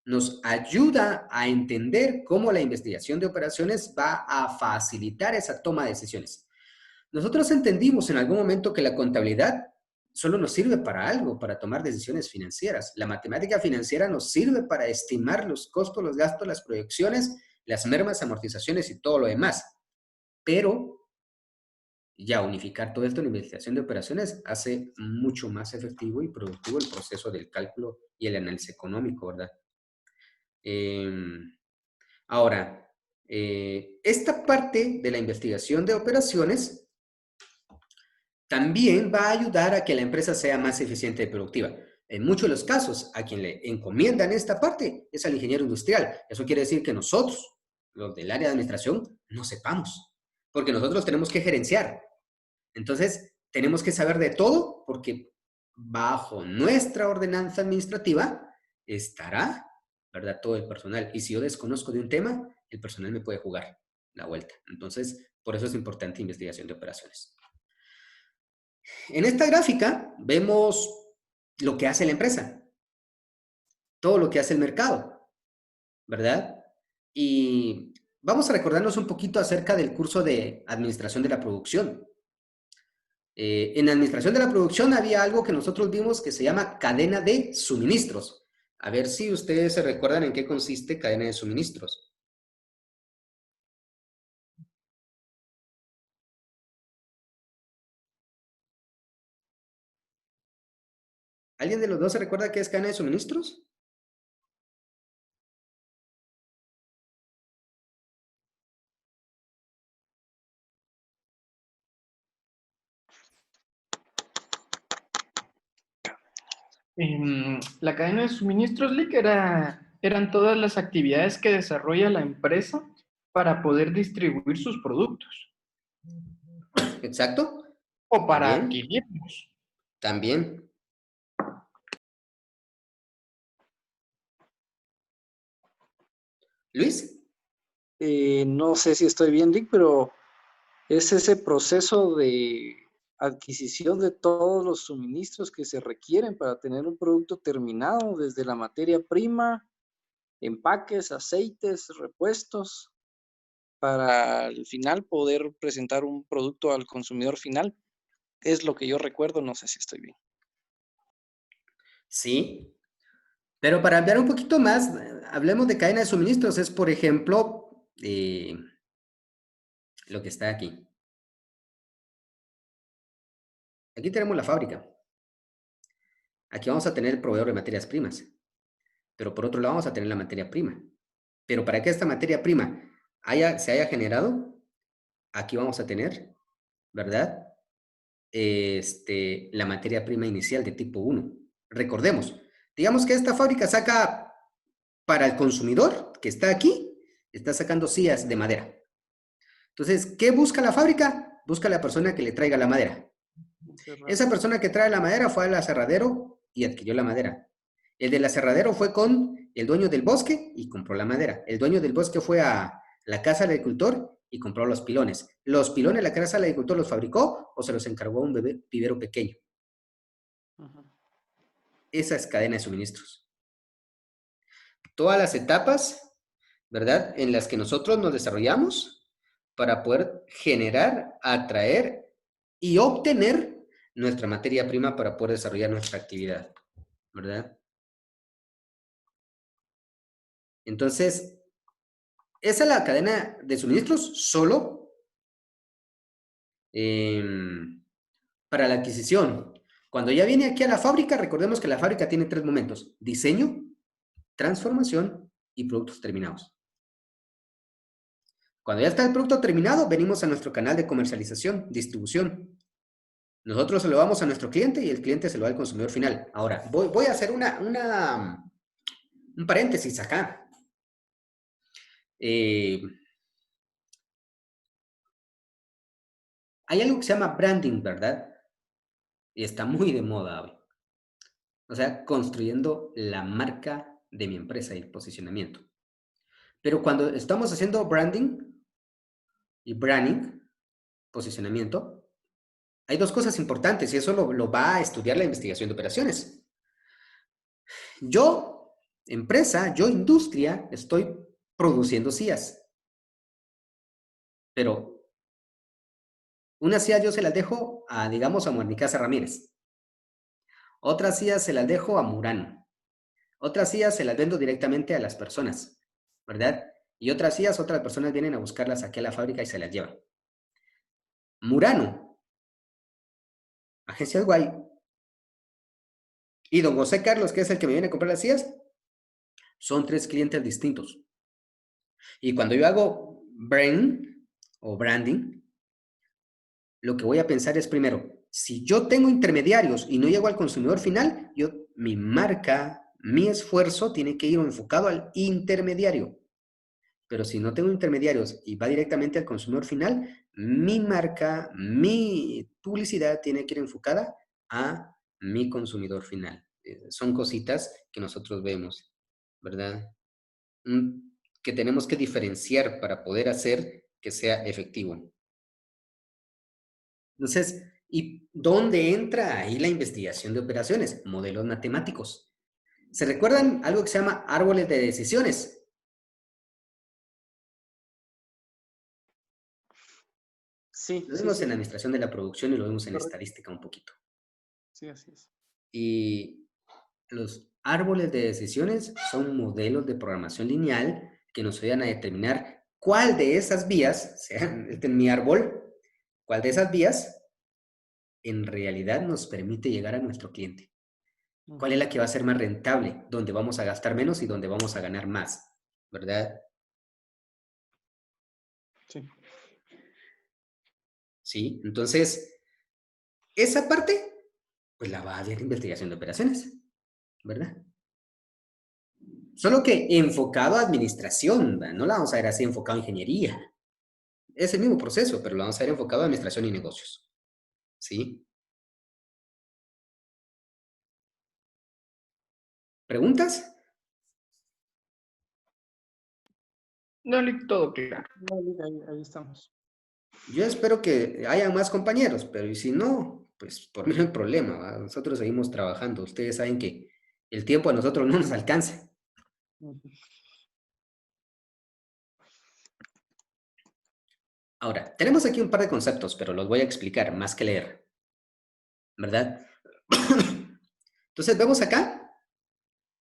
nos ayuda a entender cómo la investigación de operaciones va a facilitar esa toma de decisiones. Nosotros entendimos en algún momento que la contabilidad solo nos sirve para algo, para tomar decisiones financieras. La matemática financiera nos sirve para estimar los costos, los gastos, las proyecciones, las mermas, amortizaciones y todo lo demás. Pero ya unificar todo esto en la investigación de operaciones hace mucho más efectivo y productivo el proceso del cálculo y el análisis económico, ¿verdad? Ahora, esta parte de la investigación de operaciones también va a ayudar a que la empresa sea más eficiente y productiva. En muchos de los casos, a quien le encomiendan esta parte es al ingeniero industrial. Eso quiere decir que nosotros, los del área de administración, no sepamos, porque nosotros tenemos que gerenciar. Entonces, tenemos que saber de todo, porque bajo nuestra ordenanza administrativa estará, ¿verdad?, todo el personal. Y si yo desconozco de un tema, el personal me puede jugar la vuelta. Entonces, por eso es importante investigación de operaciones. En esta gráfica vemos lo que hace la empresa, todo lo que hace el mercado, ¿verdad? Y vamos a recordarnos un poquito acerca del curso de administración de la producción. En administración de la producción había algo que nosotros vimos que se llama cadena de suministros. A ver si ustedes se recuerdan en qué consiste cadena de suministros. ¿Alguien de los dos se recuerda qué es cadena de suministros? La cadena de suministros, Lick, eran todas las actividades que desarrolla la empresa para poder distribuir sus productos Exacto. o para También. adquirirlos. También. Luis. No sé si estoy bien, Rick, pero es ese proceso de adquisición de todos los suministros que se requieren para tener un producto terminado, desde la materia prima, empaques, aceites, repuestos, para al final poder presentar un producto al consumidor final. Es lo que yo recuerdo, no sé si estoy bien. Sí. Pero para ampliar un poquito más, hablemos de cadena de suministros. Es, por ejemplo, lo que está aquí. Aquí tenemos la fábrica. Aquí vamos a tener el proveedor de materias primas. Pero por otro lado vamos a tener la materia prima. Pero para que esta materia prima se haya generado, aquí vamos a tener, ¿verdad? La materia prima inicial de tipo 1. Recordemos, digamos que esta fábrica saca para el consumidor que está aquí, está sacando sillas de madera. Entonces, ¿qué busca la fábrica? Busca a la persona que le traiga la madera. Esa persona que trae la madera fue al aserradero y adquirió la madera. El del aserradero fue con el dueño del bosque y compró la madera. El dueño del bosque fue a la casa del agricultor y compró los pilones. Los pilones la casa del agricultor los fabricó o se los encargó a un vivero pequeño. Esa es cadena de suministros. Todas las etapas, ¿verdad?, en las que nosotros nos desarrollamos para poder generar, atraer y obtener nuestra materia prima para poder desarrollar nuestra actividad, ¿verdad? Entonces, esa es la cadena de suministros solo para la adquisición. Cuando ya viene aquí a la fábrica, recordemos que la fábrica tiene 3 momentos: diseño, transformación y productos terminados. Cuando ya está el producto terminado, venimos a nuestro canal de comercialización, distribución. Nosotros se lo damos a nuestro cliente y el cliente se lo da al consumidor final. Ahora, voy a hacer un paréntesis acá. Hay algo que se llama branding, ¿verdad? Y está muy de moda hoy. O sea, construyendo la marca de mi empresa y el posicionamiento. Pero cuando estamos haciendo branding y branding, posicionamiento, hay 2 cosas importantes y eso lo va a estudiar la investigación de operaciones. Yo empresa, yo industria, estoy produciendo sillas. Pero unas sillas yo se las dejo a, digamos, a Moarnicasa Ramírez. Otras sillas se las dejo a Murano. Otras sillas se las vendo directamente a las personas, ¿verdad? Y otras sillas, otras personas vienen a buscarlas aquí a la fábrica y se las llevan. Murano, Agencias Guay, y don José Carlos, que es el que me viene a comprar las sillas, son 3 clientes distintos. Y cuando yo hago branding, lo que voy a pensar es primero, si yo tengo intermediarios y no llego al consumidor final, mi marca, mi esfuerzo tiene que ir enfocado al intermediario. Pero si no tengo intermediarios y va directamente al consumidor final, mi marca, mi publicidad tiene que ir enfocada a mi consumidor final. Son cositas que nosotros vemos, ¿verdad? Que tenemos que diferenciar para poder hacer que sea efectivo. Entonces, ¿y dónde entra ahí la investigación de operaciones? Modelos matemáticos. ¿Se recuerdan algo que se llama árboles de decisiones? Sí, Lo sí, vimos en sí. administración de la producción y lo vimos en Correcto. estadística un poquito. Sí, así es. Y los árboles de decisiones son modelos de programación lineal que nos ayudan a determinar cuál de esas vías, sea este es mi árbol, cuál de esas vías en realidad nos permite llegar a nuestro cliente. ¿Cuál es la que va a ser más rentable? ¿Dónde vamos a gastar menos y dónde vamos a ganar más? ¿Verdad? Sí. Sí, entonces, esa parte, pues la va a ver investigación de operaciones, ¿verdad? Solo que enfocado a administración, ¿verdad? No la vamos a ver así enfocado a ingeniería. Es el mismo proceso, pero lo vamos a ver enfocado a administración y negocios. ¿Sí? ¿Preguntas? No, todo claro. Ahí estamos. Yo espero que haya más compañeros, pero y si no, pues por mí no hay problema, ¿va? Nosotros seguimos trabajando. Ustedes saben que el tiempo a nosotros no nos alcanza. Ahora, tenemos aquí un par de conceptos, pero los voy a explicar más que leer, ¿verdad? Entonces, vemos acá,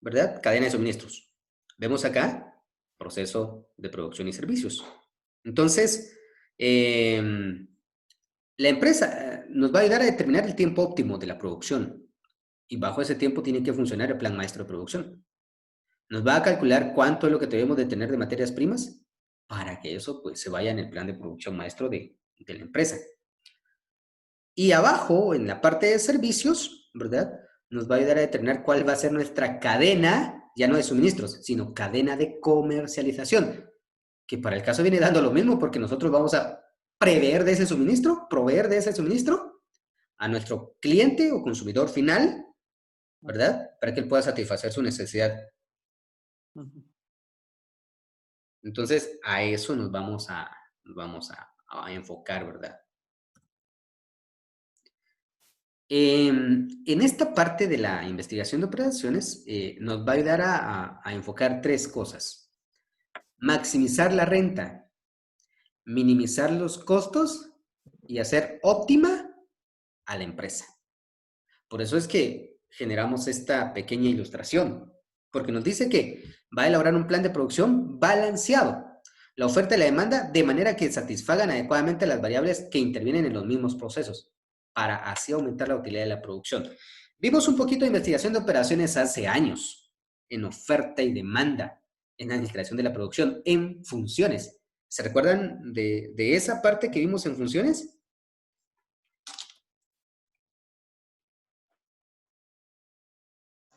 ¿verdad? Cadena de suministros. Vemos acá, proceso de producción y servicios. Entonces, la empresa nos va a ayudar a determinar el tiempo óptimo de la producción y bajo ese tiempo tiene que funcionar el plan maestro de producción. Nos va a calcular cuánto es lo que debemos de tener de materias primas para que eso pues, se vaya en el plan de producción maestro de la empresa. Y abajo, en la parte de servicios, ¿verdad? Nos va a ayudar a determinar cuál va a ser nuestra cadena, ya no de suministros, sino cadena de comercialización, que para el caso viene dando lo mismo porque nosotros vamos a prever de ese suministro, proveer de ese suministro a nuestro cliente o consumidor final, ¿verdad? Para que él pueda satisfacer su necesidad. Entonces, a eso nos vamos a enfocar, ¿verdad? En esta parte de la investigación de operaciones, nos va a ayudar a enfocar 3 cosas. Maximizar la renta, minimizar los costos y hacer óptima a la empresa. Por eso es que generamos esta pequeña ilustración, porque nos dice que va a elaborar un plan de producción balanceado, la oferta y la demanda, de manera que satisfagan adecuadamente las variables que intervienen en los mismos procesos, para así aumentar la utilidad de la producción. Vimos un poquito de investigación de operaciones hace años, en oferta y demanda, en administración de la producción, en funciones. ¿Se recuerdan de esa parte que vimos en funciones?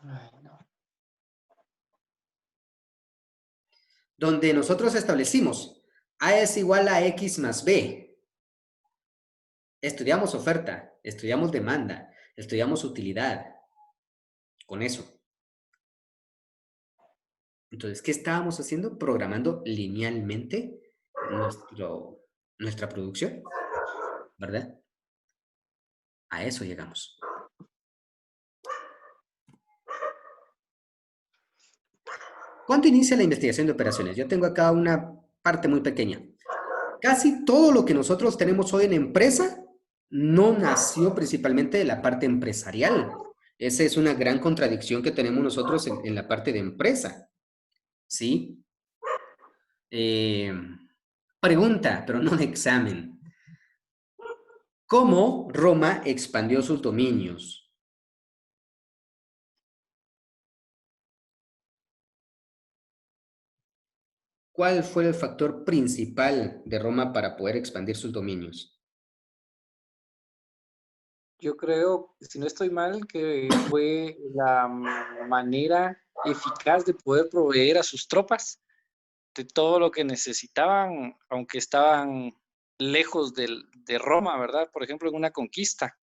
Ay, no. Donde nosotros establecimos A es igual a X más B. Estudiamos oferta, estudiamos demanda, estudiamos utilidad. Con eso. Entonces, ¿qué estábamos haciendo? Programando linealmente nuestra producción, ¿verdad? A eso llegamos. ¿Cuándo inicia la investigación de operaciones? Yo tengo acá una parte muy pequeña. Casi todo lo que nosotros tenemos hoy en empresa no nació principalmente de la parte empresarial. Esa es una gran contradicción que tenemos nosotros en la parte de empresa, ¿sí? Eh, Pregunta, pero no de examen. ¿Cómo Roma expandió sus dominios? ¿Cuál fue el factor principal de Roma para poder expandir sus dominios? Yo creo, si no estoy mal, que fue la manera eficaz de poder proveer a sus tropas de todo lo que necesitaban, aunque estaban lejos de Roma, ¿verdad? Por ejemplo, en una conquista.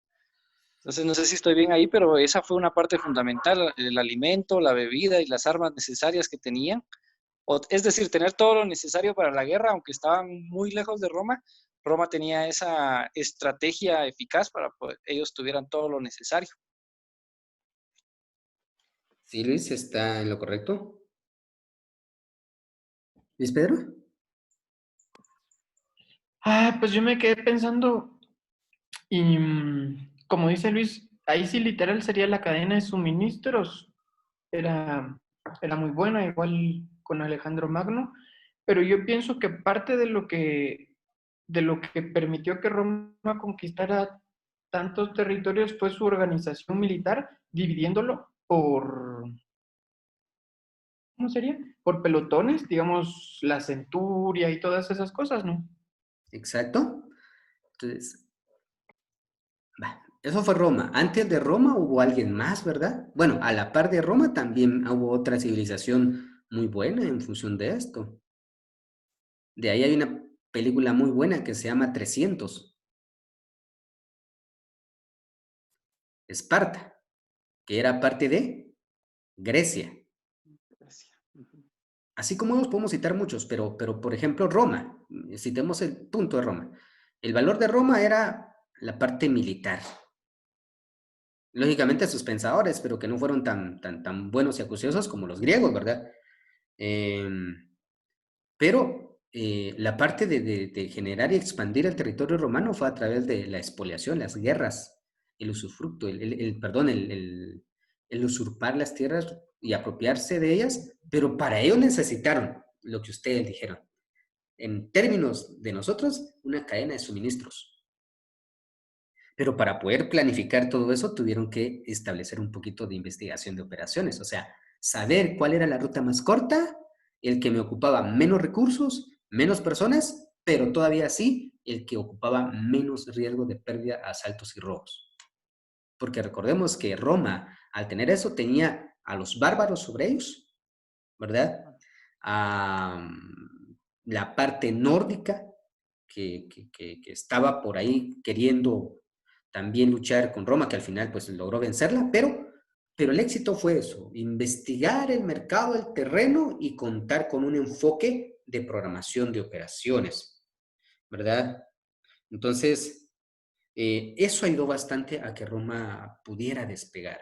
Entonces, no sé si estoy bien ahí, pero esa fue una parte fundamental, el alimento, la bebida y las armas necesarias que tenían. Es decir, tener todo lo necesario para la guerra, aunque estaban muy lejos de Roma. Roma tenía esa estrategia eficaz para que ellos tuvieran todo lo necesario. ¿Sí, Luis, está en lo correcto? ¿Luis Pedro? Pues yo me quedé pensando y como dice Luis, ahí sí literal sería la cadena de suministros. Era, era muy buena, igual con Alejandro Magno, pero yo pienso que parte de lo que permitió que Roma conquistara tantos territorios fue su organización militar, dividiéndolo por, ¿cómo sería? Por pelotones, digamos, la centuria y todas esas cosas, ¿no? Exacto. Entonces, eso fue Roma. Antes de Roma hubo alguien más, ¿verdad? Bueno, a la par de Roma también hubo otra civilización muy buena en función de esto. De ahí hay una película muy buena que se llama 300, Esparta, que era parte de Grecia. Así como nos podemos citar muchos, pero por ejemplo Roma, citemos el punto de Roma. El valor de Roma era la parte militar. Lógicamente sus pensadores, pero que no fueron tan buenos y acuciosos como los griegos, ¿verdad? Pero la parte de generar y expandir el territorio romano fue a través de la expoliación, las guerras, el usufructo, perdón, el usurpar las tierras y apropiarse de ellas, pero para ello necesitaron lo que ustedes dijeron. En términos de nosotros, una cadena de suministros. Pero para poder planificar todo eso, tuvieron que establecer un poquito de investigación de operaciones, o sea, saber cuál era la ruta más corta, el que me ocupaba menos recursos, menos personas, pero todavía así el que ocupaba menos riesgo de pérdida, asaltos y robos. Porque recordemos que Roma, al tener eso, tenía a los bárbaros sobre ellos, ¿verdad? A la parte nórdica que estaba por ahí queriendo también luchar con Roma, que al final pues logró vencerla, pero el éxito fue eso, investigar el mercado, el terreno y contar con un enfoque de programación de operaciones, ¿verdad? Entonces, eso ayudó bastante a que Roma pudiera despegar.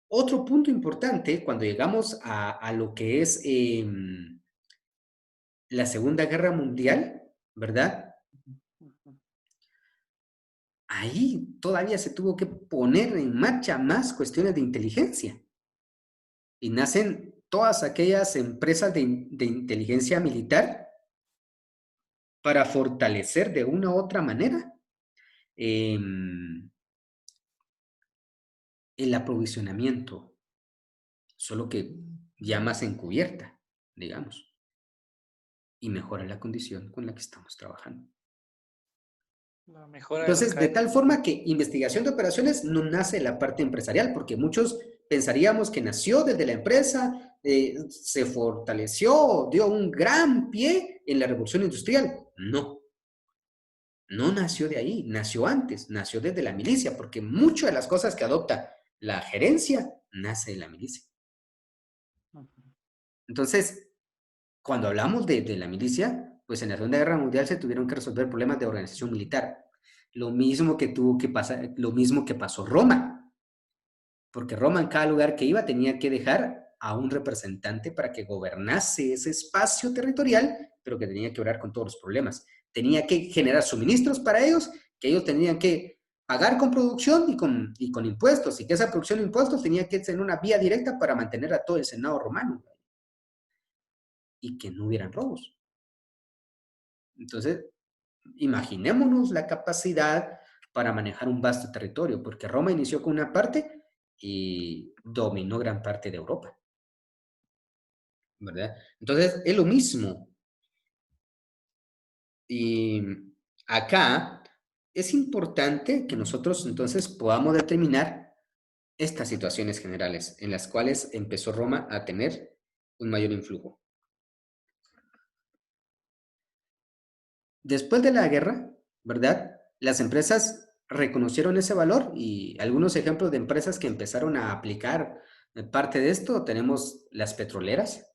Otro punto importante, cuando llegamos a lo que es la Segunda Guerra Mundial, ¿verdad? Ahí todavía se tuvo que poner en marcha más cuestiones de inteligencia. Y nacen todas aquellas empresas de inteligencia militar para fortalecer de una u otra manera el aprovisionamiento, solo que ya más encubierta, digamos, y mejora la condición con la que estamos trabajando. La mejora de las Entonces, de cadenas. tal forma que investigación de operaciones no nace de la parte empresarial, porque muchos pensaríamos que nació desde la empresa, se fortaleció, dio un gran pie en la revolución industrial. No, no nació de ahí, nació antes, nació desde la milicia, porque muchas de las cosas que adopta la gerencia nace de la milicia. Entonces, cuando hablamos de la milicia, pues en la Segunda Guerra Mundial se tuvieron que resolver problemas de organización militar. Lo mismo que tuvo que pasar, lo mismo que pasó Roma, porque Roma en cada lugar que iba tenía que dejar a un representante para que gobernase ese espacio territorial, pero que tenía que orar con todos los problemas. Tenía que generar suministros para ellos, que ellos tenían que pagar con producción y con impuestos, y que esa producción de impuestos tenía que ser una vía directa para mantener a todo el Senado romano, y que no hubieran robos. Entonces, imaginémonos la capacidad para manejar un vasto territorio, porque Roma inició con una parte y dominó gran parte de Europa, ¿verdad? Entonces, es lo mismo. Y acá es importante que nosotros entonces podamos determinar estas situaciones generales en las cuales empezó Roma a tener un mayor influjo. Después de la guerra, ¿verdad? Las empresas reconocieron ese valor y algunos ejemplos de empresas que empezaron a aplicar parte de esto, tenemos las petroleras,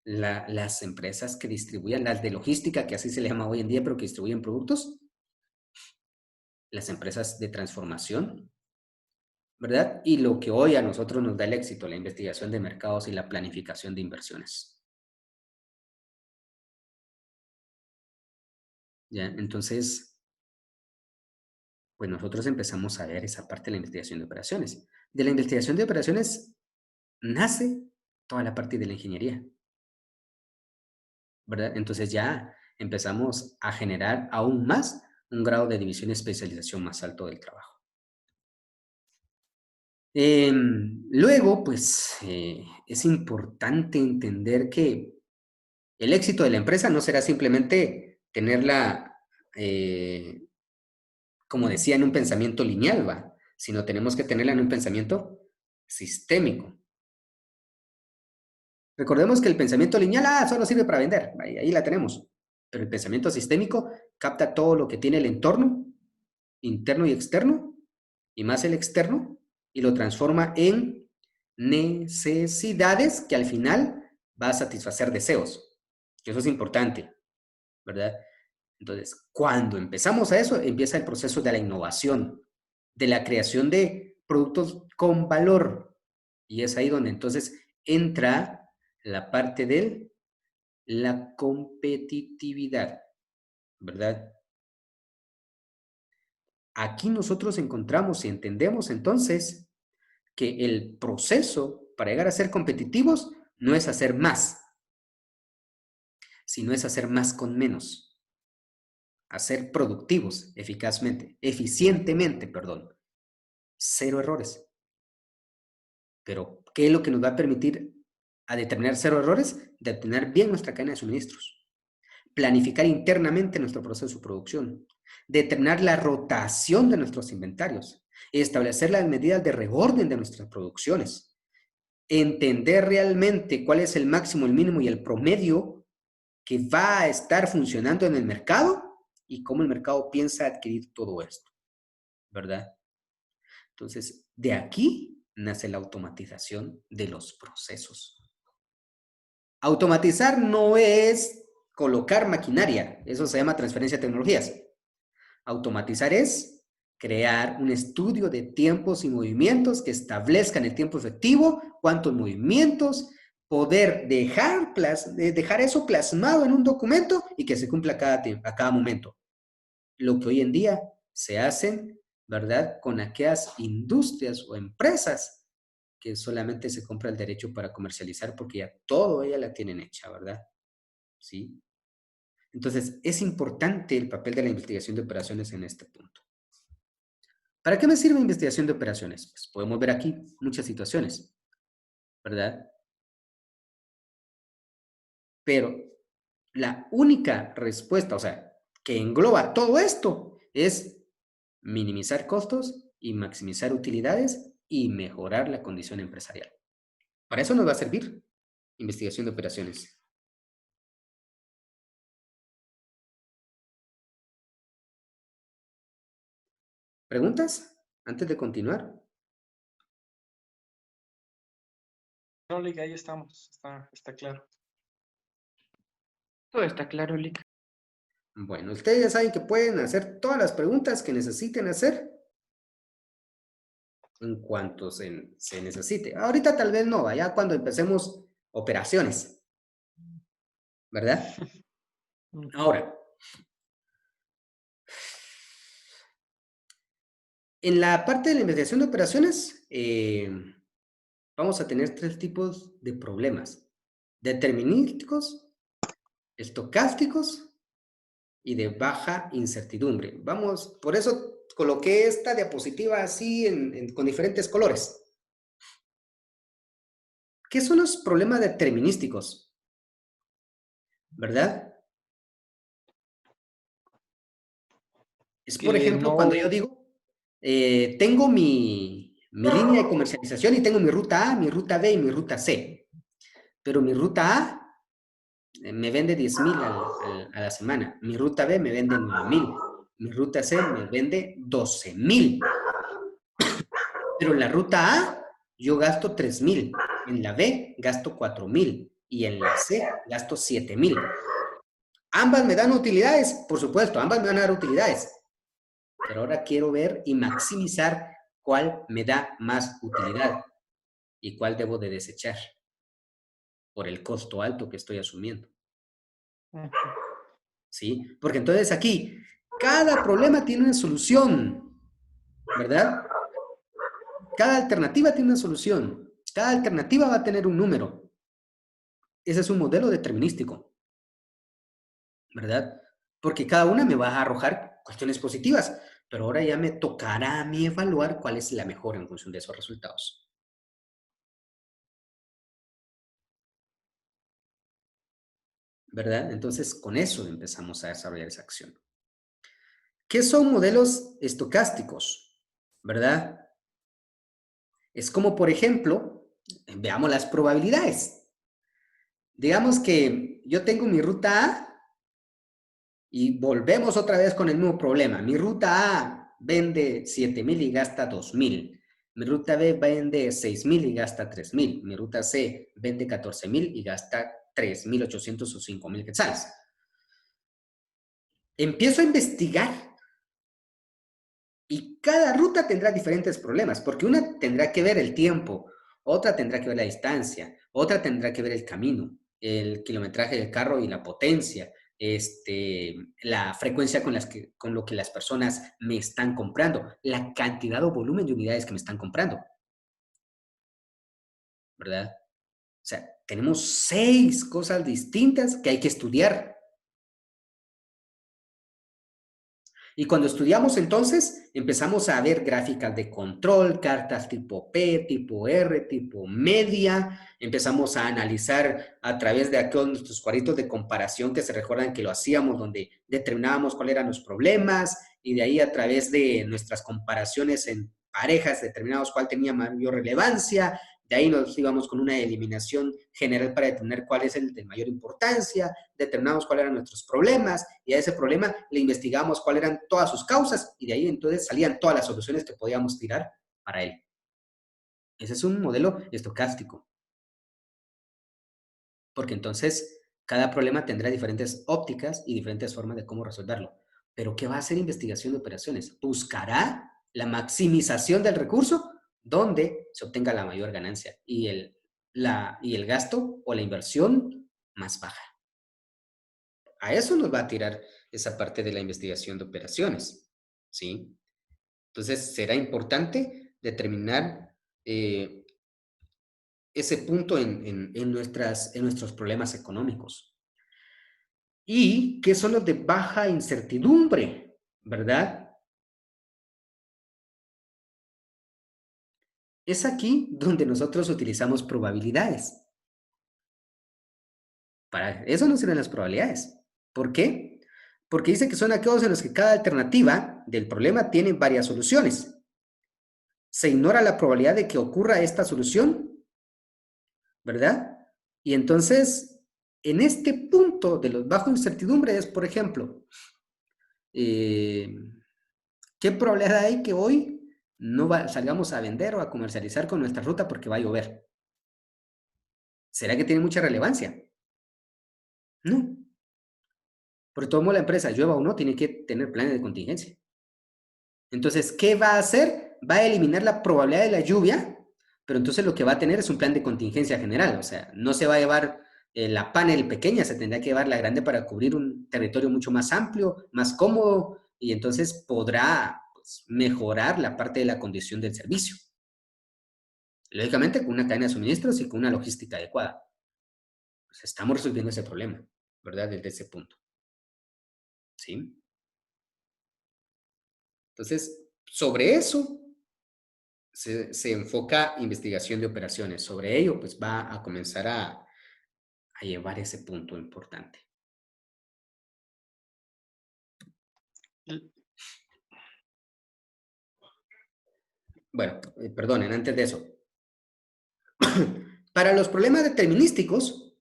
las empresas que distribuían, las de logística, que así se le llama hoy en día, pero que distribuyen productos, las empresas de transformación, ¿verdad? Y lo que hoy a nosotros nos da el éxito, la investigación de mercados y la planificación de inversiones. ¿Ya? Entonces, pues nosotros empezamos a ver esa parte de la investigación de operaciones. De la investigación de operaciones nace toda la parte de la ingeniería, ¿verdad? Entonces ya empezamos a generar aún más un grado de división y especialización más alto del trabajo. Luego, pues, es importante entender que el éxito de la empresa no será simplemente tenerla, como decía, en un pensamiento lineal, ¿va? Sino tenemos que tenerla en un pensamiento sistémico. Recordemos que el pensamiento lineal, solo sirve para vender, ahí la tenemos. Pero el pensamiento sistémico capta todo lo que tiene el entorno, interno y externo, y más el externo, y lo transforma en necesidades que al final va a satisfacer deseos. Eso es importante, ¿verdad? Entonces, cuando empezamos a eso, empieza el proceso de la innovación, de la creación de productos con valor. Y es ahí donde entonces entra la parte de la competitividad, ¿verdad? Aquí nosotros encontramos y entendemos entonces que el proceso para llegar a ser competitivos no es hacer más, sino es hacer más con menos, hacer productivos eficientemente, perdón, cero errores. Pero, ¿qué es lo que nos va a permitir a determinar cero errores? Determinar bien nuestra cadena de suministros, planificar internamente nuestro proceso de producción, determinar la rotación de nuestros inventarios, establecer las medidas de reorden de nuestras producciones, entender realmente cuál es el máximo, el mínimo y el promedio que va a estar funcionando en el mercado y cómo el mercado piensa adquirir todo esto, ¿verdad? Entonces, de aquí nace la automatización de los procesos. Automatizar no es colocar maquinaria, eso se llama transferencia de tecnologías. Automatizar es crear un estudio de tiempos y movimientos que establezcan el tiempo efectivo, cuántos movimientos, poder dejar eso plasmado en un documento y que se cumpla a cada momento. Lo que hoy en día se hace, ¿verdad? Con aquellas industrias o empresas que solamente se compra el derecho para comercializar porque ya todo ella la tienen hecha, ¿verdad? ¿Sí? Entonces, es importante el papel de la investigación de operaciones en este punto. ¿Para qué me sirve investigación de operaciones? Pues podemos ver aquí muchas situaciones, ¿verdad? Pero la única respuesta, o sea, que engloba todo esto, es minimizar costos y maximizar utilidades y mejorar la condición empresarial. Para eso nos va a servir investigación de operaciones. ¿Preguntas antes de continuar? No, Lick, ahí estamos, está claro. Todo está claro, Lick. Bueno, ustedes ya saben que pueden hacer todas las preguntas que necesiten hacer. en cuanto se necesite. Ahorita tal vez no, ya cuando empecemos operaciones, ¿verdad? Ahora, en la parte de la investigación de operaciones, vamos a tener tres tipos de problemas: determinísticos, estocásticos y de baja incertidumbre. Vamos, por eso coloqué esta diapositiva así con diferentes colores. ¿Qué son los problemas determinísticos? ¿Verdad? Es, por Que ejemplo, cuando yo no, digo, tengo mi línea de comercialización y tengo mi ruta A, mi ruta B y mi ruta C. Pero mi ruta A me vende 10,000 a la semana. Mi ruta B me vende 9,000. Mi ruta C me vende 12,000. Pero en la ruta A yo gasto 3,000. En la B gasto 4,000. Y en la C gasto 7,000. ¿Ambas me dan utilidades? Por supuesto, ambas me van a dar utilidades. Pero ahora quiero ver y maximizar cuál me da más utilidad y cuál debo de desechar por el costo alto que estoy asumiendo. ¿Sí? Porque entonces aquí, cada problema tiene una solución, ¿verdad? Cada alternativa tiene una solución. Cada alternativa va a tener un número. Ese es un modelo determinístico, ¿verdad? Porque cada una me va a arrojar cuestiones positivas, pero ahora ya me tocará a mí evaluar cuál es la mejor en función de esos resultados. ¿Verdad? Entonces, con eso empezamos a desarrollar esa acción. ¿Qué son modelos estocásticos? ¿Verdad? Es como, por ejemplo, veamos las probabilidades. Digamos que yo tengo mi ruta A y volvemos otra vez con el mismo problema. Mi ruta A vende 7,000 y gasta 2,000. Mi ruta B vende 6,000 y gasta 3,000. Mi ruta C vende 14,000 y gasta 3,800 o 5,000 quetzales. Empiezo a investigar y cada ruta tendrá diferentes problemas, porque una tendrá que ver el tiempo, otra tendrá que ver la distancia, otra tendrá que ver el camino, el kilometraje del carro y la potencia, la frecuencia con lo que las personas me están comprando, la cantidad o volumen de unidades que me están comprando, ¿verdad? O sea, tenemos 6 cosas distintas que hay que estudiar. Y cuando estudiamos entonces, empezamos a ver gráficas de control, cartas tipo P, tipo R, tipo media. Empezamos a analizar a través de aquellos nuestros cuadritos de comparación que se recuerdan que lo hacíamos, donde determinábamos cuáles eran los problemas y de ahí a través de nuestras comparaciones en parejas determinamos cuál tenía mayor relevancia. De ahí nos íbamos con una eliminación general para determinar cuál es el de mayor importancia, determinamos cuáles eran nuestros problemas y a ese problema le investigamos cuáles eran todas sus causas y de ahí entonces salían todas las soluciones que podíamos tirar para él. Ese es un modelo estocástico. Porque entonces cada problema tendrá diferentes ópticas y diferentes formas de cómo resolverlo. Pero ¿qué va a hacer investigación de operaciones? Buscará la maximización del recurso donde se obtenga la mayor ganancia y el gasto o la inversión más baja. A eso nos va a tirar esa parte de la investigación de operaciones, ¿sí? Entonces, será importante determinar ese punto en nuestros problemas económicos. ¿Y qué son los de baja incertidumbre? ¿Verdad? Es aquí donde nosotros utilizamos probabilidades. Para eso no sirven las probabilidades. ¿Por qué? Porque dice que son aquellos en los que cada alternativa del problema tiene varias soluciones. Se ignora la probabilidad de que ocurra esta solución, ¿verdad? Y entonces, en este punto de los bajo incertidumbre es, por ejemplo, ¿qué probabilidad hay que hoy no salgamos a vender o a comercializar con nuestra ruta porque va a llover? ¿Será que tiene mucha relevancia? No. Por todo la empresa, llueva o no, tiene que tener planes de contingencia. Entonces, ¿qué va a hacer? va a eliminar la probabilidad de la lluvia, pero entonces lo que va a tener es un plan de contingencia general. O sea, no se va a llevar la panel pequeña, se tendrá que llevar la grande para cubrir un territorio mucho más amplio, más cómodo, y entonces podrá pues, mejorar la parte de la condición del servicio. Lógicamente, con una cadena de suministros y con una logística adecuada. Pues estamos resolviendo ese problema, ¿verdad? Desde ese punto. ¿Sí? Entonces, sobre eso se enfoca investigación de operaciones. Sobre ello, pues va a comenzar a llevar ese punto importante. Bueno, perdonen, antes de eso. Para los problemas determinísticos,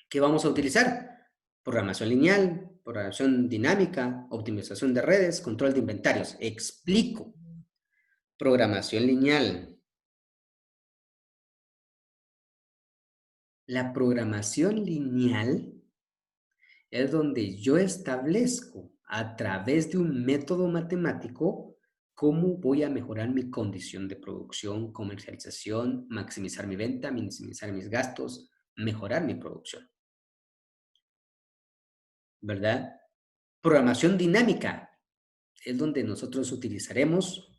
¿qué vamos a utilizar? Programación lineal, programación dinámica, optimización de redes, control de inventarios. Explico. Programación lineal. La programación lineal es donde yo establezco a través de un método matemático cómo voy a mejorar mi condición de producción, comercialización, maximizar mi venta, minimizar mis gastos, mejorar mi producción. ¿Verdad? Programación dinámica es donde nosotros utilizaremos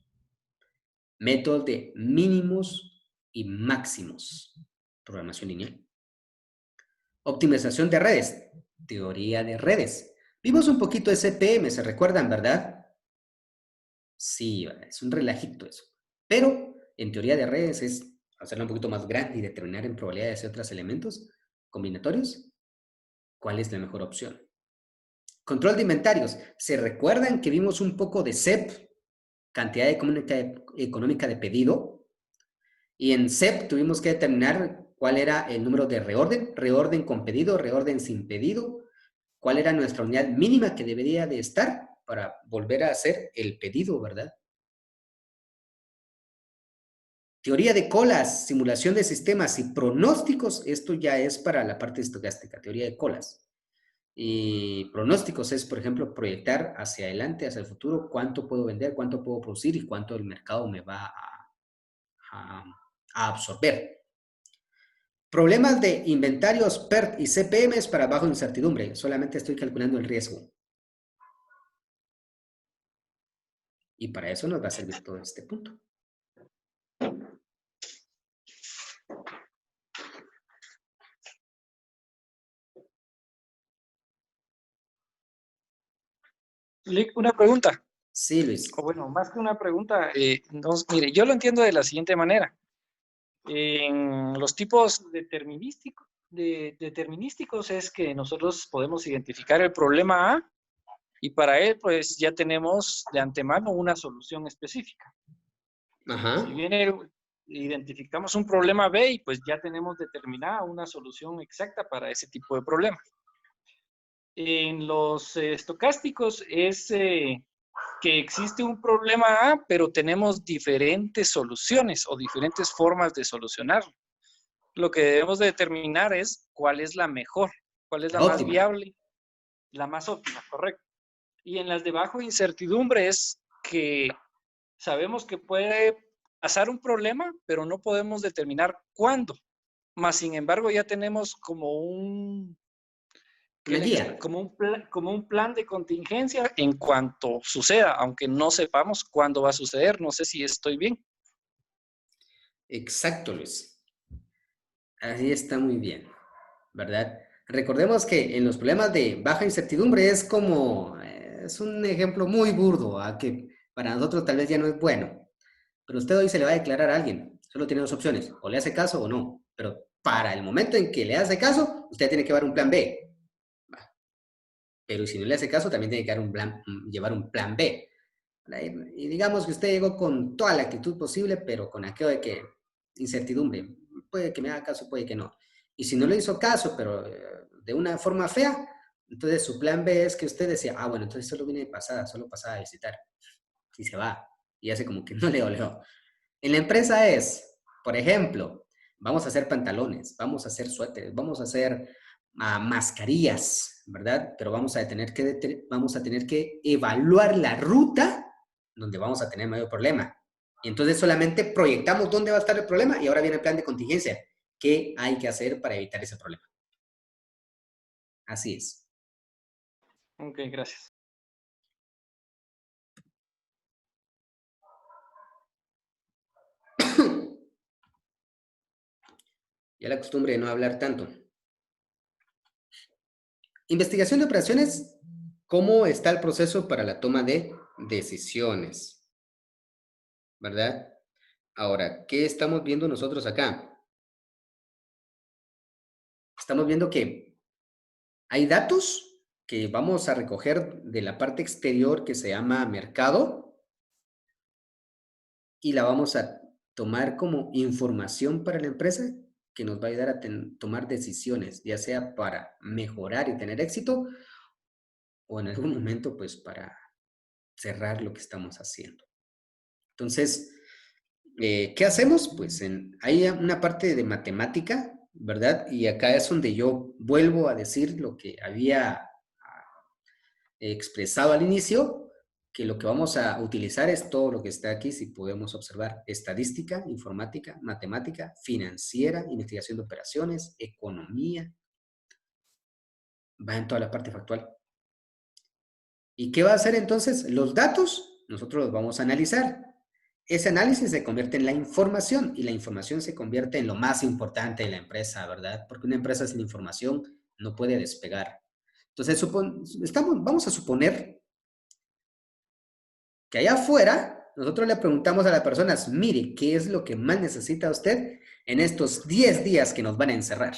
métodos de mínimos y máximos. Programación lineal. Optimización de redes. Teoría de redes. Vimos un poquito de CPM, ¿se recuerdan, verdad? Sí, es un relajito eso. Pero en teoría de redes es hacerla un poquito más grande y determinar en probabilidades de otros elementos combinatorios cuál es la mejor opción. Control de inventarios. ¿Se recuerdan que vimos un poco de CEP, cantidad económica de pedido? Y en CEP tuvimos que determinar cuál era el número de reorden, reorden con pedido, reorden sin pedido, cuál era nuestra unidad mínima que debería de estar para volver a hacer el pedido, ¿verdad? Teoría de colas, simulación de sistemas y pronósticos, esto ya es para la parte estocástica, teoría de colas. Y pronósticos es, por ejemplo, proyectar hacia adelante, hacia el futuro, cuánto puedo vender, cuánto puedo producir y cuánto el mercado me va a absorber. Problemas de inventarios PERT y CPM para bajo incertidumbre. Solamente estoy calculando el riesgo. Y para eso nos va a servir todo este punto. Lick, una pregunta. Sí, Luis. O bueno, más que una pregunta, mire, yo lo entiendo de la siguiente manera. En los tipos determinísticos es que nosotros podemos identificar el problema A y para él pues ya tenemos de antemano una solución específica. Ajá. Si viene, identificamos un problema B y pues ya tenemos determinada una solución exacta para ese tipo de problema. En los estocásticos es que existe un problema A, pero tenemos diferentes soluciones o diferentes formas de solucionarlo. Lo que debemos de determinar es cuál es la mejor, cuál es la más viable, la más óptima, correcto. Y en las de bajo incertidumbre es que sabemos que puede pasar un problema, pero no podemos determinar cuándo. Más sin embargo, ya tenemos como un plan de contingencia en cuanto suceda, aunque no sepamos cuándo va a suceder. No sé si estoy bien. Exacto, Luis. Así está muy bien, ¿verdad? Recordemos que en los problemas de baja incertidumbre es como, es un ejemplo muy burdo, que para nosotros tal vez ya no es bueno, pero usted hoy se le va a declarar a alguien, solo tiene dos opciones, o le hace caso o no, pero para el momento en que le hace caso, usted tiene que llevar un plan B. Pero si no le hace caso, también tiene que llevar un plan B. Y digamos que usted llegó con toda la actitud posible, pero con aquello de que incertidumbre, puede que me haga caso, puede que no. Y si no le hizo caso, pero de una forma fea, entonces su plan B es que usted decía, ah, bueno, entonces solo vine de pasada, solo pasaba a visitar. Y se va. Y hace como que no le dolió. En la empresa es, por ejemplo, vamos a hacer pantalones, vamos a hacer suéteres, vamos a hacer mascarillas, ¿verdad? Pero vamos a tener que evaluar la ruta donde vamos a tener mayor problema. Y entonces solamente proyectamos dónde va a estar el problema y ahora viene el plan de contingencia. ¿Qué hay que hacer para evitar ese problema? Así es. Ok, gracias. Ya la costumbre de no hablar tanto. Investigación de operaciones. ¿Cómo está el proceso para la toma de decisiones? ¿Verdad? Ahora, ¿qué estamos viendo nosotros acá? Estamos viendo que hay datos que vamos a recoger de la parte exterior que se llama mercado y la vamos a tomar como información para la empresa que nos va a ayudar a tomar decisiones, ya sea para mejorar y tener éxito o en algún momento pues para cerrar lo que estamos haciendo. Entonces, ¿qué hacemos? Pues hay una parte de matemática, ¿verdad? Y acá es donde yo vuelvo a decir lo que había expresado al inicio, que lo que vamos a utilizar es todo lo que está aquí, si podemos observar, estadística, informática, matemática, financiera, investigación de operaciones, economía, va en toda la parte factual. ¿Y qué va a hacer entonces? Los datos, nosotros los vamos a analizar. Ese análisis se convierte en la información y la información se convierte en lo más importante de la empresa, ¿verdad? Porque una empresa sin información no puede despegar. Entonces, vamos a suponer que allá afuera nosotros le preguntamos a las personas, mire, ¿qué es lo que más necesita usted en estos 10 días que nos van a encerrar?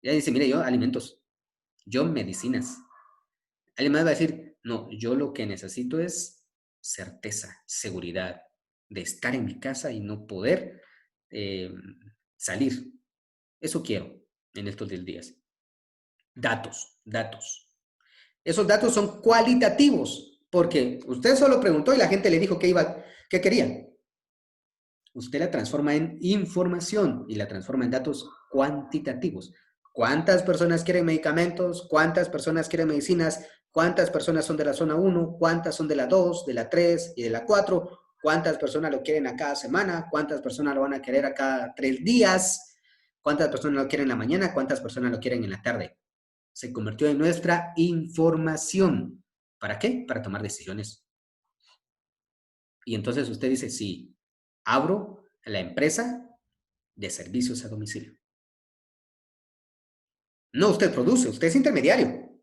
Ya dice, mire, yo alimentos, yo medicinas. Alguien más va a decir, no, yo lo que necesito es certeza, seguridad, de estar en mi casa y no poder eh, salir. Eso quiero en estos 10 días. Datos, datos. Esos datos son cualitativos, porque usted solo preguntó y la gente le dijo qué quería. Usted la transforma en información y la transforma en datos cuantitativos. ¿Cuántas personas quieren medicamentos? ¿Cuántas personas quieren medicinas? ¿Cuántas personas son de la zona 1? ¿Cuántas son de la 2, de la 3 y de la 4? ¿Cuántas personas lo quieren a cada semana? ¿Cuántas personas lo van a querer a cada 3 días? ¿Cuántas personas lo quieren en la mañana? ¿Cuántas personas lo quieren en la tarde? Se convirtió en nuestra información. ¿Para qué? Para tomar decisiones. Y entonces usted dice, sí, abro la empresa de servicios a domicilio. No usted produce, usted es intermediario.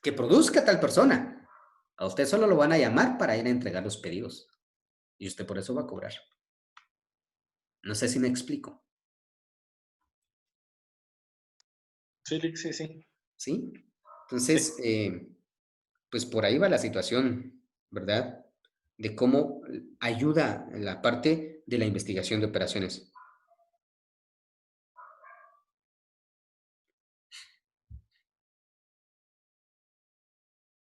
Que produzca tal persona. A usted solo lo van a llamar para ir a entregar los pedidos. Y usted por eso va a cobrar. No sé si me explico. Sí, sí, sí. ¿Sí? Entonces, pues por ahí va la situación, ¿verdad? De cómo ayuda la parte de la investigación de operaciones.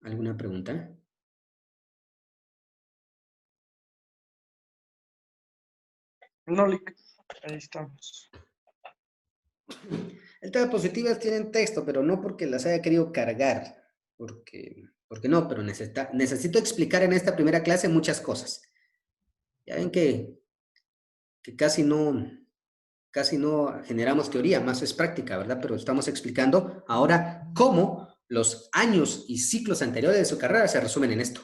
¿Alguna pregunta? No, Lick, ahí estamos. El tema de diapositivas tienen texto, pero no porque las haya querido cargar, porque no, pero necesito explicar en esta primera clase muchas cosas. Ya ven que casi no generamos teoría, más es práctica, ¿verdad? Pero estamos explicando ahora cómo los años y ciclos anteriores de su carrera se resumen en esto.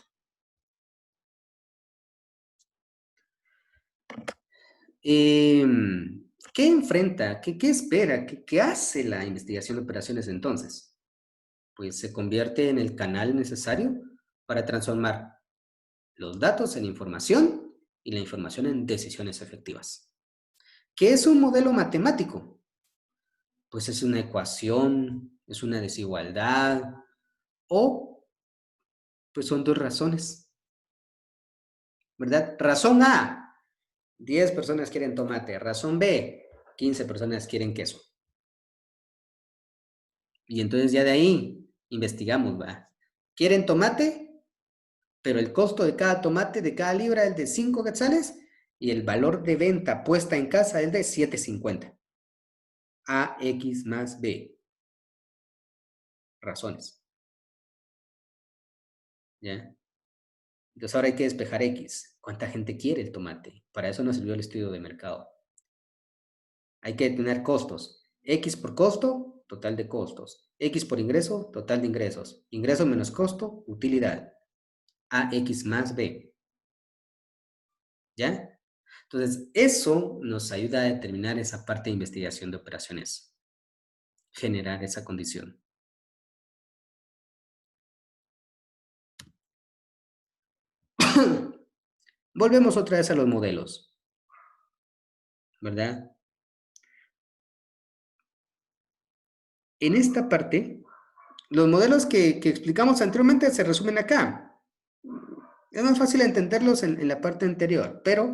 ¿Qué enfrenta? ¿Qué espera? ¿Qué hace la investigación de operaciones entonces? Pues se convierte en el canal necesario para transformar los datos en información y la información en decisiones efectivas. ¿Qué es un modelo matemático? Pues es una ecuación, es una desigualdad o pues son dos razones, ¿verdad? Razón A, 10 personas quieren tomate. Razón B, 15 personas quieren queso. Y entonces ya de ahí investigamos, ¿va? ¿Quieren tomate? Pero el costo de cada tomate, de cada libra, es de 5 quetzales y el valor de venta puesta en casa es de 7.50. AX más B. Razones. ¿Ya? Entonces ahora hay que despejar X. ¿Cuánta gente quiere el tomate? Para eso nos sirvió el estudio de mercado. Hay que tener costos. X por costo, total de costos. X por ingreso, total de ingresos. Ingreso menos costo, utilidad. AX más B. ¿Ya? Entonces, eso nos ayuda a determinar esa parte de investigación de operaciones. Generar esa condición. Volvemos otra vez a los modelos. ¿Verdad? En esta parte, los modelos que explicamos anteriormente se resumen acá. Es más fácil entenderlos en la parte anterior, pero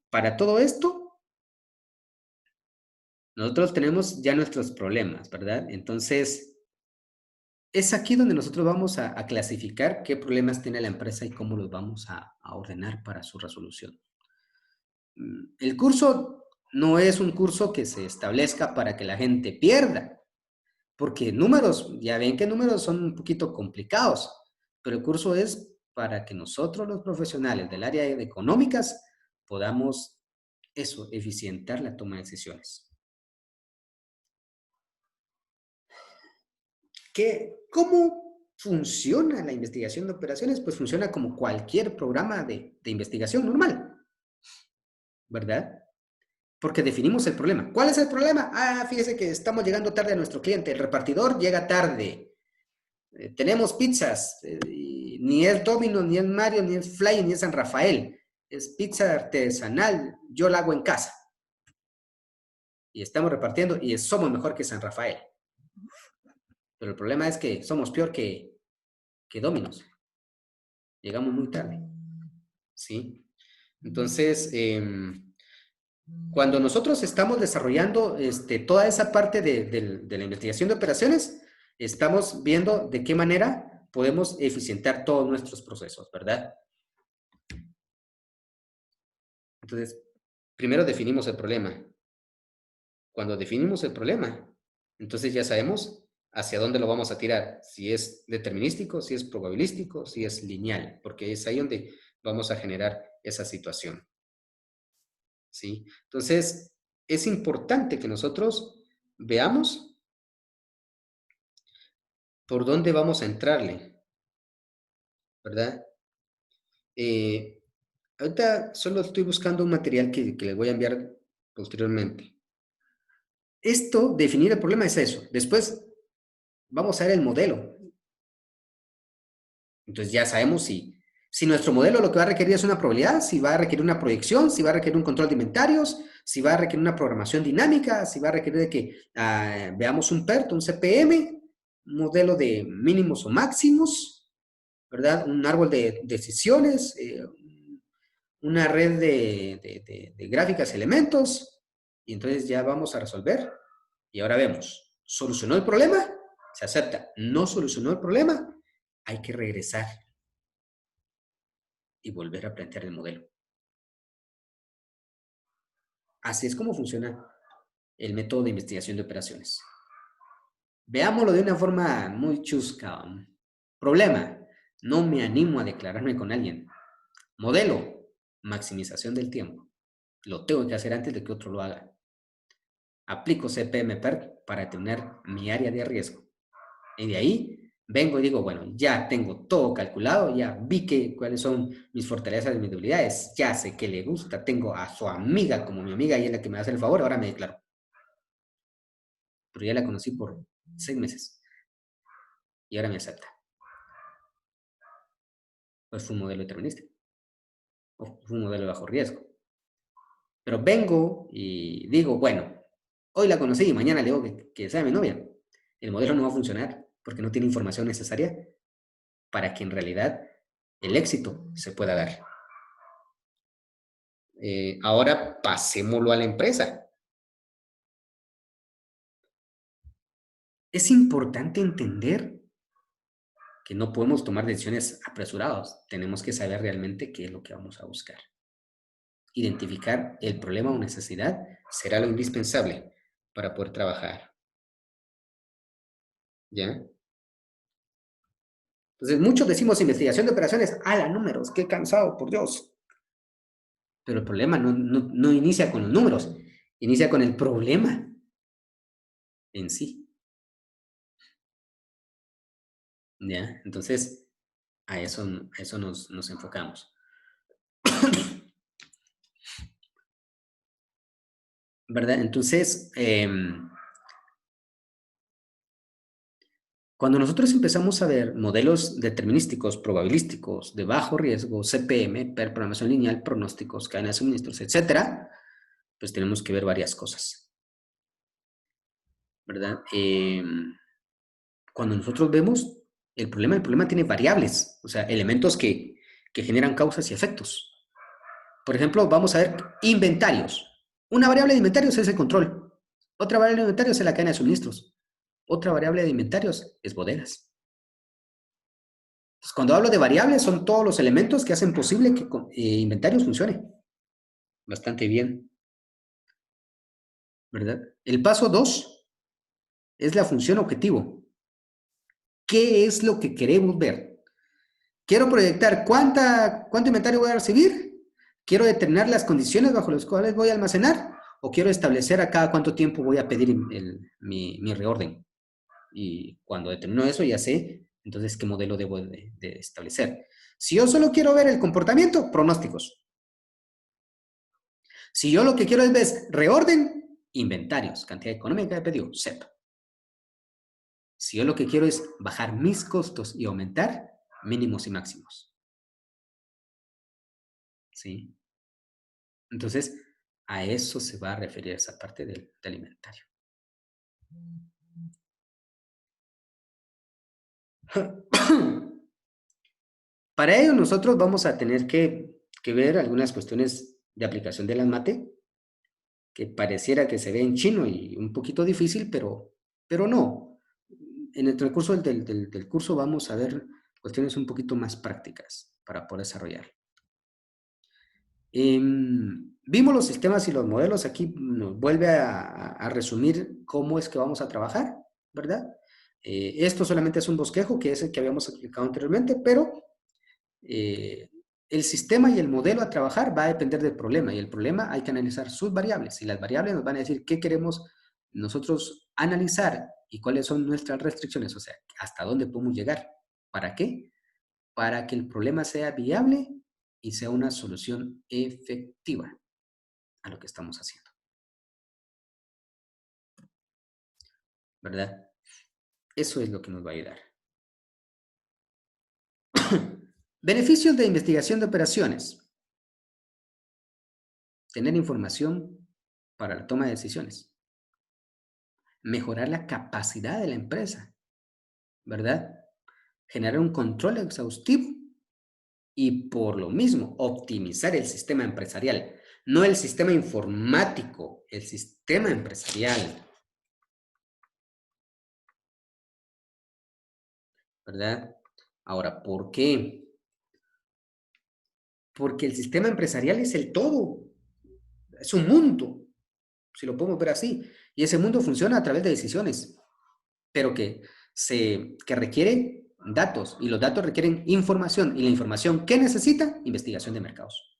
para todo esto, nosotros tenemos ya nuestros problemas, ¿verdad? Entonces, es aquí donde nosotros vamos a clasificar qué problemas tiene la empresa y cómo los vamos a ordenar para su resolución. El curso no es un curso que se establezca para que la gente pierda, porque números, ya ven que números son un poquito complicados, pero el curso es para que nosotros los profesionales del área de económicas podamos eso, eficientar la toma de decisiones. ¿Cómo funciona la investigación de operaciones? Pues funciona como cualquier programa de investigación normal, ¿verdad? Porque definimos el problema. ¿Cuál es el problema? Ah, fíjese que estamos llegando tarde a nuestro cliente. El repartidor llega tarde. Tenemos pizzas. Ni es Domino, ni es Mario, ni es Fly, ni es San Rafael. Es pizza artesanal. Yo la hago en casa. Y estamos repartiendo y somos mejor que San Rafael. Pero el problema es que somos peor que Domino's. Llegamos muy tarde. ¿Sí? Entonces, cuando nosotros estamos desarrollando toda esa parte de la investigación de operaciones, estamos viendo de qué manera podemos eficientar todos nuestros procesos, ¿verdad? Entonces, primero definimos el problema. Cuando definimos el problema, entonces ya sabemos hacia dónde lo vamos a tirar. Si es determinístico, si es probabilístico, si es lineal, porque es ahí donde vamos a generar esa situación. ¿Sí? Entonces, es importante que nosotros veamos por dónde vamos a entrarle, ¿verdad? Ahorita solo estoy buscando un material que les voy a enviar posteriormente. Esto, definir el problema es eso. Después vamos a ver el modelo. Entonces ya sabemos si nuestro modelo lo que va a requerir es una probabilidad, si va a requerir una proyección, si va a requerir un control de inventarios, si va a requerir una programación dinámica, si va a requerir de que veamos un PERT, un CPM, un modelo de mínimos o máximos, ¿verdad? Un árbol de decisiones, una red de gráficas, elementos, y entonces ya vamos a resolver. Y ahora vemos, ¿solucionó el problema? Se acepta. ¿No solucionó el problema? Hay que regresar y volver a plantear el modelo. Así es como funciona el método de investigación de operaciones. Veámoslo de una forma muy chusca. Problema, no me animo a declararme con alguien. Modelo, maximización del tiempo. Lo tengo que hacer antes de que otro lo haga. Aplico CPM-PERT para determinar mi área de riesgo. Y de ahí vengo y digo, bueno, ya tengo todo calculado, ya vi cuáles son mis fortalezas y mis debilidades, ya sé que le gusta, tengo a su amiga como mi amiga y es la que me hace el favor, ahora me declaro. Pero ya la conocí por 6 meses y ahora me acepta. Pues fue un modelo determinista. O fue un modelo de bajo riesgo. Pero vengo y digo, bueno, hoy la conocí y mañana le digo que sea mi novia. El modelo no va a funcionar porque no tiene información necesaria para que en realidad el éxito se pueda dar. Ahora pasémoslo a la empresa. Es importante entender que no podemos tomar decisiones apresuradas. Tenemos que saber realmente qué es lo que vamos a buscar. Identificar el problema o necesidad será lo indispensable para poder trabajar. ¿Ya? Entonces, muchos decimos investigación de operaciones, ¡ala, números! ¡Qué cansado, por Dios! Pero el problema no inicia con los números, inicia con el problema en sí. ¿Ya? Entonces, a eso nos enfocamos. ¿Verdad? Entonces, cuando nosotros empezamos a ver modelos determinísticos, probabilísticos, de bajo riesgo, CPM, programación lineal, pronósticos, cadena de suministros, etcétera, pues tenemos que ver varias cosas. ¿Verdad? Cuando nosotros vemos el problema tiene variables, o sea, elementos que generan causas y efectos. Por ejemplo, vamos a ver inventarios. Una variable de inventarios es el control. Otra variable de inventarios es la cadena de suministros. Otra variable de inventarios es bodegas. Entonces, cuando hablo de variables, son todos los elementos que hacen posible que inventarios funcione bastante bien. ¿Verdad? El paso 2 es la función objetivo. ¿Qué es lo que queremos ver? Quiero proyectar cuánto inventario voy a recibir. Quiero determinar las condiciones bajo las cuales voy a almacenar. O quiero establecer a cada cuánto tiempo voy a pedir mi reorden. Y cuando determino eso, ya sé entonces qué modelo debo de establecer. Si yo solo quiero ver el comportamiento, pronósticos. Si yo lo que quiero es ver reorden, inventarios, cantidad económica de pedido, CEP. Si yo lo que quiero es bajar mis costos y aumentar mínimos y máximos. ¿Sí? Entonces, a eso se va a referir esa parte del inventario. Para ello, nosotros vamos a tener que ver algunas cuestiones de aplicación de la mate, que pareciera que se ve en chino y un poquito difícil, pero no. En el transcurso del curso vamos a ver cuestiones un poquito más prácticas para poder desarrollar. Vimos los sistemas y los modelos, aquí nos vuelve a resumir cómo es que vamos a trabajar, ¿verdad? Esto solamente es un bosquejo, que es el que habíamos explicado anteriormente, pero el sistema y el modelo a trabajar va a depender del problema, y el problema hay que analizar sus variables, y las variables nos van a decir qué queremos nosotros analizar y cuáles son nuestras restricciones, o sea, hasta dónde podemos llegar. ¿Para qué? Para que el problema sea viable y sea una solución efectiva a lo que estamos haciendo. ¿Verdad? Eso es lo que nos va a ayudar. Beneficios de investigación de operaciones. Tener información para la toma de decisiones. Mejorar la capacidad de la empresa, ¿verdad? Generar un control exhaustivo y por lo mismo optimizar el sistema empresarial. No el sistema informático, el sistema empresarial. ¿Verdad? Ahora, ¿por qué? Porque el sistema empresarial es el todo. Es un mundo, si lo podemos ver así. Y ese mundo funciona a través de decisiones, pero que requiere datos. Y los datos requieren información. Y la información, ¿qué necesita? Investigación de mercados.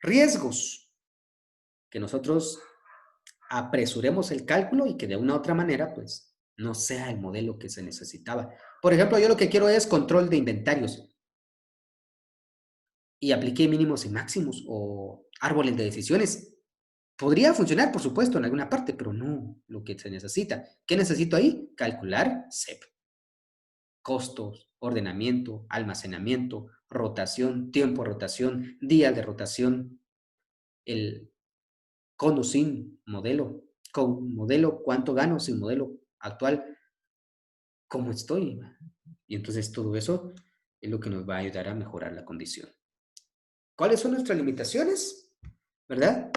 Riesgos. Que nosotros apresuremos el cálculo y que de una u otra manera, pues, no sea el modelo que se necesitaba. Por ejemplo, yo lo que quiero es control de inventarios. Y apliqué mínimos y máximos o árboles de decisiones. Podría funcionar, por supuesto, en alguna parte, pero no lo que se necesita. ¿Qué necesito ahí? Calcular CEP. Costos, ordenamiento, almacenamiento, rotación, tiempo de rotación, días de rotación, el con o sin modelo, con modelo, cuánto gano, sin modelo actual, cómo estoy. Y entonces todo eso es lo que nos va a ayudar a mejorar la condición. ¿Cuáles son nuestras limitaciones? ¿Verdad?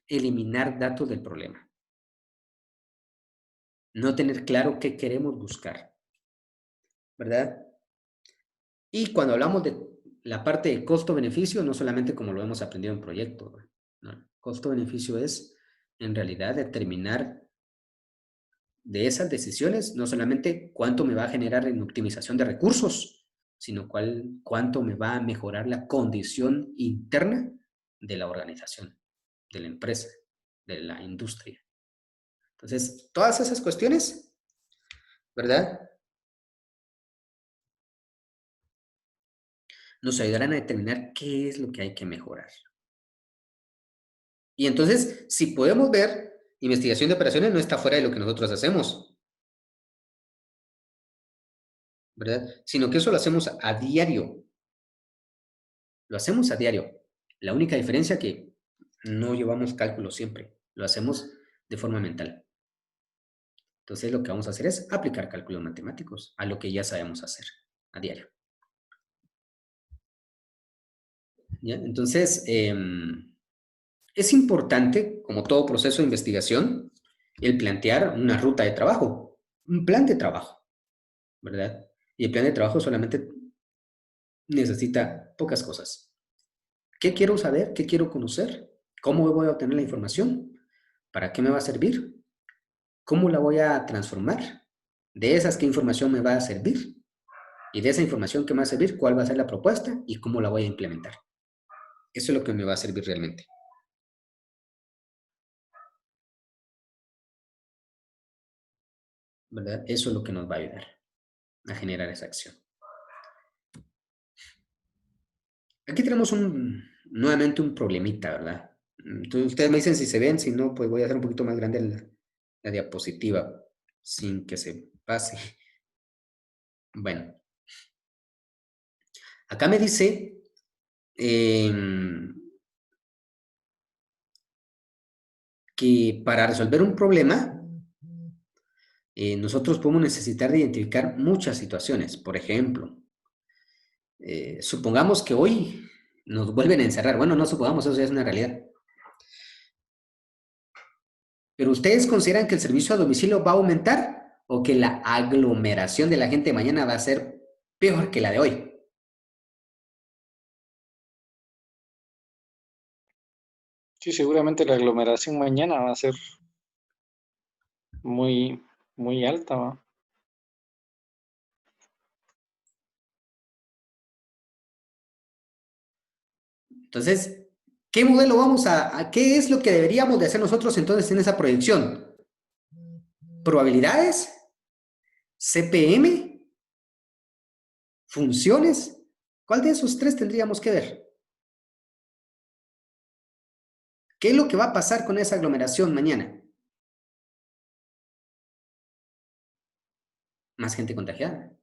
Eliminar datos del problema. No tener claro qué queremos buscar. ¿Verdad? Y cuando hablamos de la parte de costo-beneficio, no solamente como lo hemos aprendido en proyecto, ¿no? Costo-beneficio es, en realidad, determinar de esas decisiones, no solamente cuánto me va a generar en optimización de recursos, sino cuánto me va a mejorar la condición interna de la organización, de la empresa, de la industria. Entonces, todas esas cuestiones, ¿verdad?, nos ayudarán a determinar qué es lo que hay que mejorar. Y entonces, si podemos ver, investigación de operaciones no está fuera de lo que nosotros hacemos, ¿verdad? Sino que eso lo hacemos a diario. Lo hacemos a diario. La única diferencia es que no llevamos cálculo siempre. Lo hacemos de forma mental. Entonces, lo que vamos a hacer es aplicar cálculos matemáticos a lo que ya sabemos hacer a diario. ¿Ya? Entonces, es importante, como todo proceso de investigación, el plantear una ruta de trabajo, un plan de trabajo, ¿verdad? Y el plan de trabajo solamente necesita pocas cosas. ¿Qué quiero saber? ¿Qué quiero conocer? ¿Cómo voy a obtener la información? ¿Para qué me va a servir? ¿Cómo la voy a transformar? De esas, ¿qué información me va a servir? Y de esa información que me va a servir, ¿cuál va a ser la propuesta y cómo la voy a implementar? Eso es lo que me va a servir realmente. ¿Verdad? Eso es lo que nos va a ayudar a generar esa acción. Aquí tenemos nuevamente un problemita, ¿verdad? Entonces ustedes me dicen si se ven, si no, pues voy a hacer un poquito más grande la diapositiva sin que se pase. Bueno, acá me dice que para resolver un problema, nosotros podemos necesitar de identificar muchas situaciones. Por ejemplo, supongamos que hoy nos vuelven a encerrar. Bueno, no supongamos, eso ya es una realidad. Pero ¿ustedes consideran que el servicio a domicilio va a aumentar o que la aglomeración de la gente mañana va a ser peor que la de hoy? Sí, seguramente la aglomeración mañana va a ser muy, muy alta, ¿va? Entonces, ¿qué modelo qué es lo que deberíamos de hacer nosotros entonces en esa proyección? ¿Probabilidades? ¿CPM? ¿Funciones? ¿Cuál de esos tres tendríamos que ver? ¿Qué es lo que va a pasar con esa aglomeración mañana? Más gente contagiada,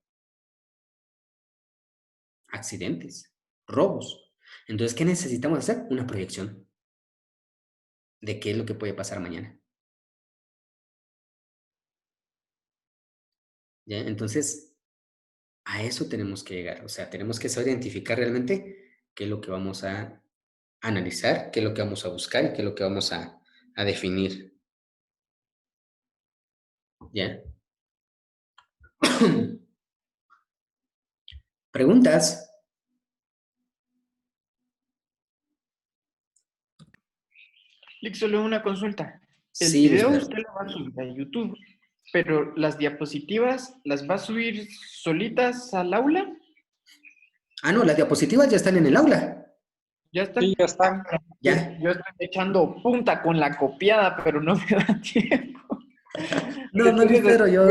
accidentes, robos. Entonces, ¿qué necesitamos hacer? Una proyección de qué es lo que puede pasar mañana. ¿Ya? Entonces, a eso tenemos que llegar. O sea, tenemos que saber identificar realmente qué es lo que vamos a analizar, qué es lo que vamos a buscar y qué es lo que vamos a definir. ¿Ya? ¿Preguntas? Lick, solo una consulta. El Sí, video Lucifer. usted lo va a subir a YouTube, pero las diapositivas las va a subir solitas al aula. Ah, no, las diapositivas ya están en el aula. Ya Sí, están. ya están. Ya. Yo estoy echando punta con la copiada, pero no me da tiempo. No, no, Entonces, Lucifer, yo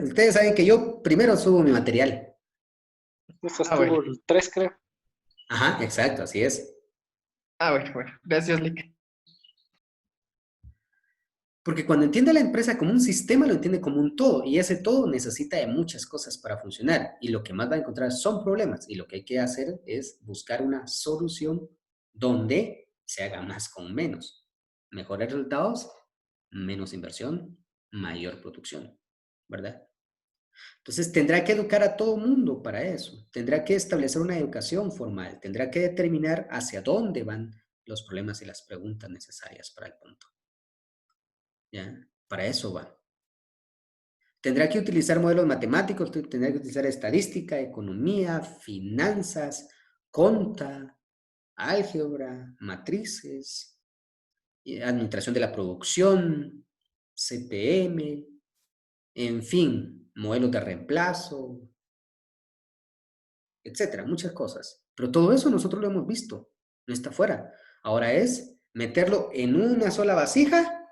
ustedes saben que yo primero subo mi material. Esta bueno. estuvo el 3, creo. Ajá, exacto, así es. Bueno. Gracias, Lick. Porque cuando entiende la empresa como un sistema, lo entiende como un todo, y ese todo necesita de muchas cosas para funcionar, y lo que más va a encontrar son problemas, y lo que hay que hacer es buscar una solución donde se haga más con menos. Mejores resultados, menos inversión, mayor producción, ¿verdad? Entonces tendrá que educar a todo mundo para eso, tendrá que establecer una educación formal, tendrá que determinar hacia dónde van los problemas y las preguntas necesarias para el punto. ¿Ya? Para eso va. Tendrá que utilizar modelos matemáticos, tendrá que utilizar estadística, economía, finanzas, conta, álgebra, matrices, administración de la producción, CPM, en fin, modelos de reemplazo, etcétera, muchas cosas. Pero todo eso nosotros lo hemos visto, no está fuera. Ahora es meterlo en una sola vasija,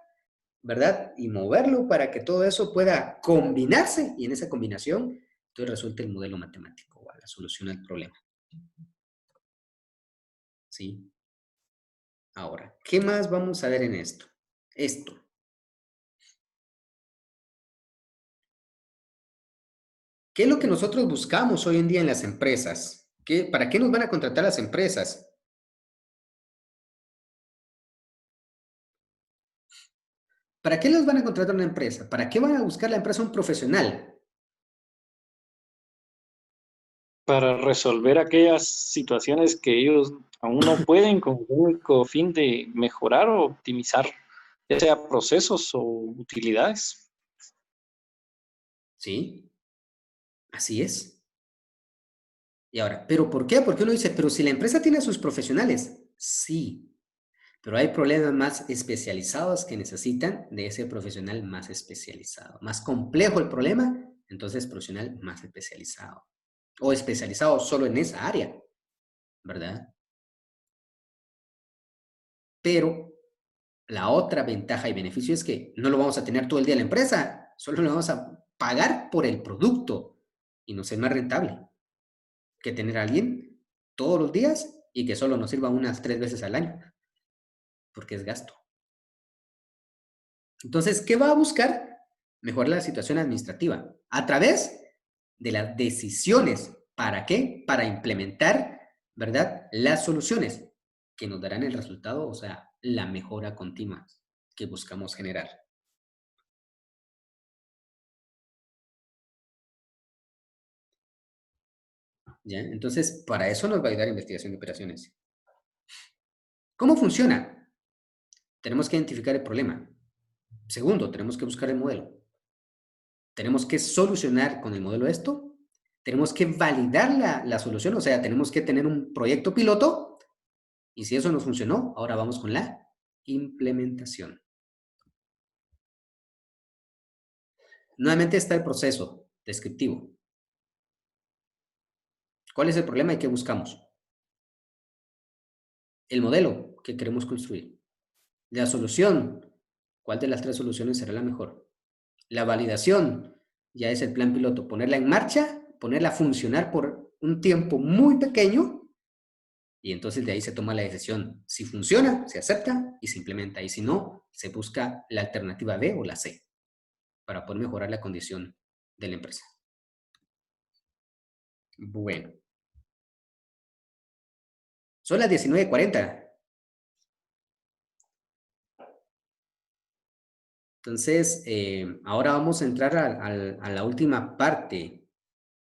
¿verdad? Y moverlo para que todo eso pueda combinarse y en esa combinación entonces resulta el modelo matemático o la solución al problema. ¿Sí? Ahora, ¿qué más vamos a ver en esto? Esto. ¿Qué es lo que nosotros buscamos hoy en día en las empresas? ¿Para qué nos van a contratar las empresas? ¿Para qué los van a contratar una empresa? ¿Para qué van a buscar la empresa un profesional? Para resolver aquellas situaciones que ellos aún no pueden con el único fin de mejorar o optimizar, ya sea procesos o utilidades. ¿Sí? Así es. Y ahora, ¿pero por qué? Porque uno dice, pero si la empresa tiene a sus profesionales, sí, pero hay problemas más especializados que necesitan de ese profesional más especializado. Más complejo el problema, entonces profesional más especializado. O especializado solo en esa área, ¿verdad? Pero la otra ventaja y beneficio es que no lo vamos a tener todo el día en la empresa, solo le vamos a pagar por el producto y nos es más rentable que tener a alguien todos los días y que solo nos sirva unas 3 veces al año, porque es gasto. Entonces, ¿qué va a buscar? Mejorar la situación administrativa a través de las decisiones. ¿Para qué? Para implementar, ¿verdad? Las soluciones que nos darán el resultado, o sea, la mejora continua que buscamos generar. ¿Ya? Entonces, para eso nos va a ayudar investigación de operaciones. ¿Cómo funciona? Tenemos que identificar el problema. Segundo, tenemos que buscar el modelo. Tenemos que solucionar con el modelo esto. Tenemos que validar la solución, o sea, tenemos que tener un proyecto piloto. Y si eso nos funcionó, ahora vamos con la implementación. Nuevamente está el proceso descriptivo. ¿Cuál es el problema y qué buscamos? El modelo que queremos construir. La solución. ¿Cuál de las 3 soluciones será la mejor? La validación. Ya es el plan piloto. Ponerla en marcha, ponerla a funcionar por un tiempo muy pequeño y entonces de ahí se toma la decisión. Si funciona, se acepta y se implementa. Y si no, se busca la alternativa B o la C para poder mejorar la condición de la empresa. Bueno. Son las 19:40. Entonces, ahora vamos a entrar a la última parte